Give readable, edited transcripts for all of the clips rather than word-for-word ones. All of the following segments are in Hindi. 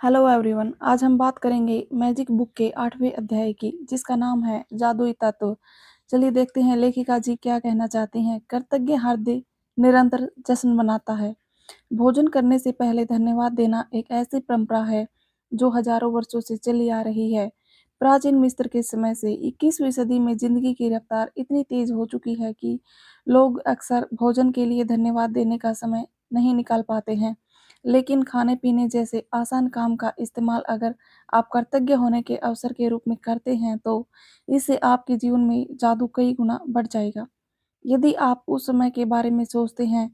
Hello everyone. आज हम बात करेंगे मैजिक बुक के 8वें अध्याय की, जिसका नाम है जादुई तत्व। चलिए देखते हैं लेखिका जी क्या कहना चाहती हैं। कृतज्ञ हृदय निरंतर जश्न मनाता है। भोजन करने से पहले धन्यवाद देना एक ऐसी परंपरा है जो हजारों वर्षों से चली आ रही है। प्राचीन मिस्र के समय से 21वीं सदी में जिंदगी की रफ्तार इतनी तेज हो चुकी है कि लोग अक्सर भोजन के लिए धन्यवाद देने का समय नहीं निकाल पाते हैं। लेकिन खाने-पीने जैसे आसान काम का इस्तेमाल अगर आप कृतज्ञ होने के अवसर के रूप में करते हैं, तो इससे आपके जीवन में जादू कई गुना बढ़ जाएगा। यदि आप उस समय के बारे में सोचते हैं,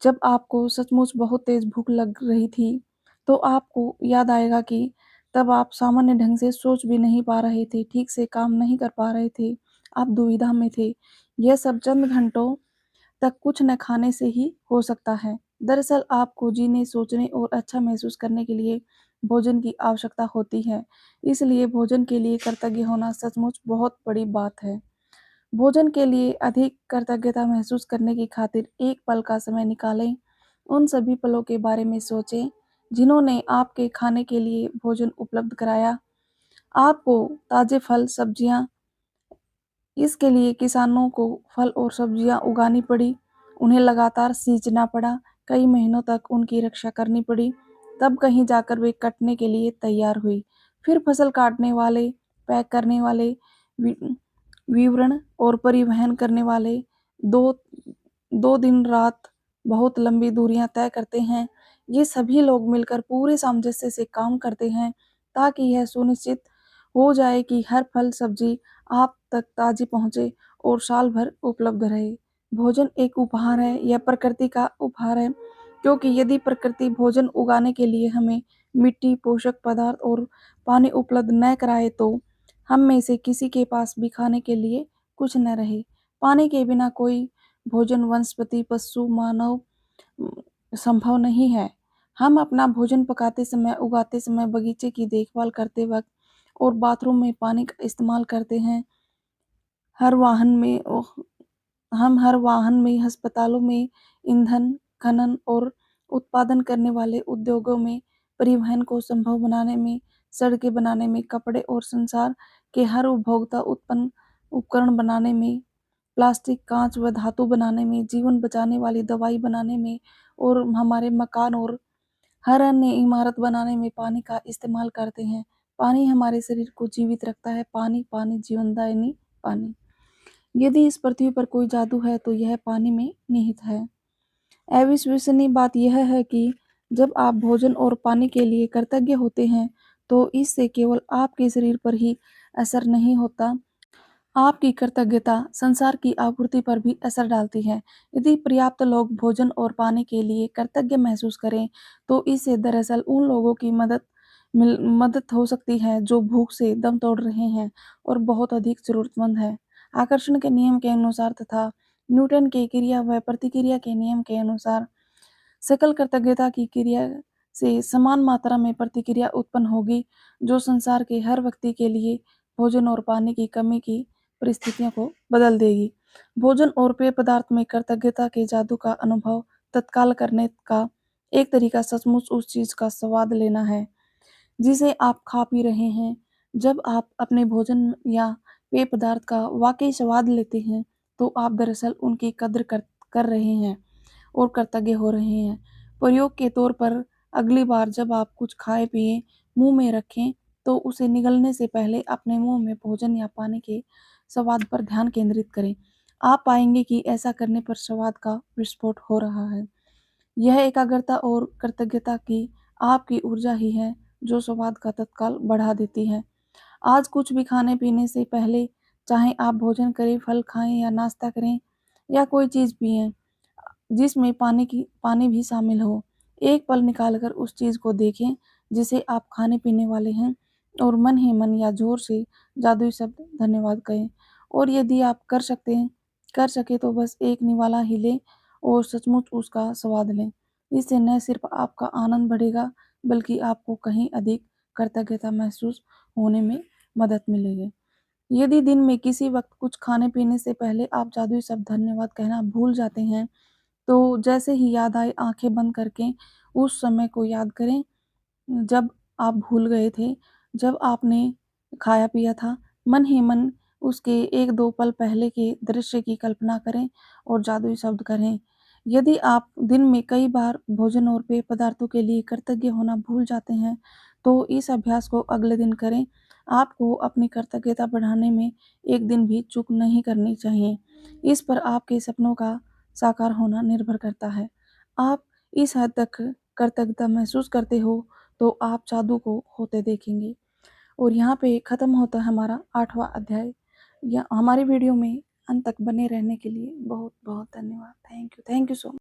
जब आपको सचमुच बहुत तेज़ भूख लग रही थी, तो आपको याद आएगा कि तब आप सामान्य ढंग से सोच भी नहीं पा रहे थे, ठीक से काम नहीं कर पा रहे थे, आप दुविधा में थे। यह सब चंद घंटों तक कुछ न खाने से ही हो सकता है। दरअसल आपको जीने, सोचने और अच्छा महसूस करने के लिए भोजन की आवश्यकता होती है। इसलिए भोजन के लिए कृतज्ञ होना सचमुच बहुत बड़ी बात है। भोजन के लिए अधिक कृतज्ञता महसूस करने की खातिर एक पल का समय निकालें। उन सभी पलों के बारे में सोचें, जिन्होंने आपके खाने के लिए भोजन उपलब्ध कराया। आपको ताज़े फल, सब्जियाँ इसके लिए किसानों को फल और सब्जियां उगानी पड़ी, उन्हें लगातार सींचना पड़ा, कई महीनों तक उनकी रक्षा करनी पड़ी, तब कहीं जाकर वे कटने के लिए तैयार हुई। फिर फसल काटने वाले, पैक करने वाले, वि विवरण और परिवहन करने वाले दो 2 दिन-रात बहुत लंबी दूरियां तय करते हैं। ये सभी लोग मिलकर पूरे सामंजस्य से काम करते हैं, ताकि यह सुनिश्चित हो जाए कि हर फल, सब्जी आप तक ताज़ी पहुँचे और साल भर उपलब्ध रहे। भोजन एक उपहार है, यह प्रकृति का उपहार है, क्योंकि यदि प्रकृति भोजन उगाने के लिए हमें मिट्टी, पोषक पदार्थ और पानी उपलब्ध न कराए, तो हम में से किसी के पास भी खाने के लिए कुछ न रहे। पानी के बिना कोई भोजन, वनस्पति, पशु, मानव उम, संभव नहीं है। हम अपना भोजन पकाते समय, उगाते समय, बगीचे की देखभाल करते वक़्त और बाथरूम में पानी का इस्तेमाल करते हैं। हर वाहन में ओह हम हर वाहन में, अस्पतालों में, ईंधन, खनन और उत्पादन करने वाले उद्योगों में, परिवहन को संभव बनाने में, सड़कें बनाने में, कपड़े और संसार के हर उपभोक्ता उत्पन्न उपकरण बनाने में, प्लास्टिक, काँच व धातु बनाने में, जीवन बचाने वाली दवाई बनाने में और हमारे मकान और हर अन्य इमारत बनाने में पानी का इस्तेमाल करते हैं। पानी हमारे शरीर को जीवित रखता है। पानी, पानी जीवनदायिनी पानी। यदि इस पृथ्वी पर कोई जादू है तो यह पानी में निहित है। अविश्वसनीय बात यह है कि जब आप भोजन और पानी के लिए कृतज्ञ होते हैं, तो इससे केवल आपके शरीर पर ही असर नहीं होता, आपकी कृतज्ञता संसार की आपूर्ति पर भी असर डालती है। यदि पर्याप्त लोग भोजन और पानी के लिए कृतज्ञ महसूस करें, तो इससे दरअसल उन लोगों की मदद हो सकती है जो भूख से दम तोड़ रहे हैं और बहुत अधिक ज़रूरतमंद हैं। आकर्षण के नियम के अनुसार तथा न्यूटन के क्रिया व प्रतिक्रिया के नियम के अनुसार सकल कृतज्ञता की क्रिया से समान मात्रा में प्रतिक्रिया उत्पन्न होगी, जो संसार के हर व्यक्ति के लिए भोजन और पानी की कमी की परिस्थितियों को बदल देगी। भोजन और पेय पदार्थ में कृतज्ञता के जादू का अनुभव तत्काल करने का एक तरीका सचमुच उस चीज़ का स्वाद लेना है, जिसे आप खा पी रहे हैं। जब आप अपने भोजन या पेय पदार्थ का वाक़ई स्वाद लेते हैं, तो आप दरअसल उनकी कद्र कर रहे हैं और कृतज्ञ हो रहे हैं। प्रयोग के तौर पर अगली बार जब आप कुछ खाएँ-पिएँ, मुँह में रखें, तो उसे निगलने से पहले अपने मुँह में भोजन या पानी के स्वाद पर ध्यान केंद्रित करें। आप पाएँगे कि ऐसा करने पर स्वाद का विस्फोट हो रहा है। यह एकाग्रता और कृतज्ञता की आपकी ऊर्जा ही है, जो स्वाद का तत्काल बढ़ा देती है। आज कुछ भी खाने-पीने से पहले, चाहे आप भोजन करें, फल खाएँ या नाश्ता करें या कोई चीज़ पिएँ, जिसमें पानी भी शामिल हो। एक पल निकालकर उस चीज़ को देखें, जिसे आप खाने-पीने वाले हैं और मन ही मन या ज़ोर से जादुई शब्द धन्यवाद कहें। और यदि आप कर सकें तो बस एक निवाला ही लें और सचमुच उसका स्वाद लें। इससे न सिर्फ आपका आनंद बढ़ेगा, बल्कि आपको कहीं अधिक कृतज्ञता महसूस होने में मदद मिलेगी। यदि दिन में किसी वक़्त कुछ खाने-पीने से पहले आप जादुई शब्द धन्यवाद कहना भूल जाते हैं, तो जैसे ही याद आए आँखें बंद करके उस समय को याद करें, जब आप भूल गए थे जब आपने खाया पिया था। मन ही मन उसके 1-2 पल पहले के दृश्य की कल्पना करें और जादुई शब्द कहें। यदि आप दिन में कई बार भोजन और पेय पदार्थों के लिए कृतज्ञ होना भूल जाते हैं, तो इस अभ्यास को अगले दिन करें। आपको अपनी कृतज्ञता बढ़ाने में एक दिन भी चूक नहीं करनी चाहिए। इस पर आपके सपनों का साकार होना निर्भर करता है। आप इस हद तक कृतज्ञता महसूस करते हो, तो आप जादू को होते देखेंगे। और यहाँ पे ख़त्म होता है हमारा 8वां अध्याय। या हमारी वीडियो में अंत तक बने रहने के लिए बहुत-बहुत धन्यवाद। Thank you so much.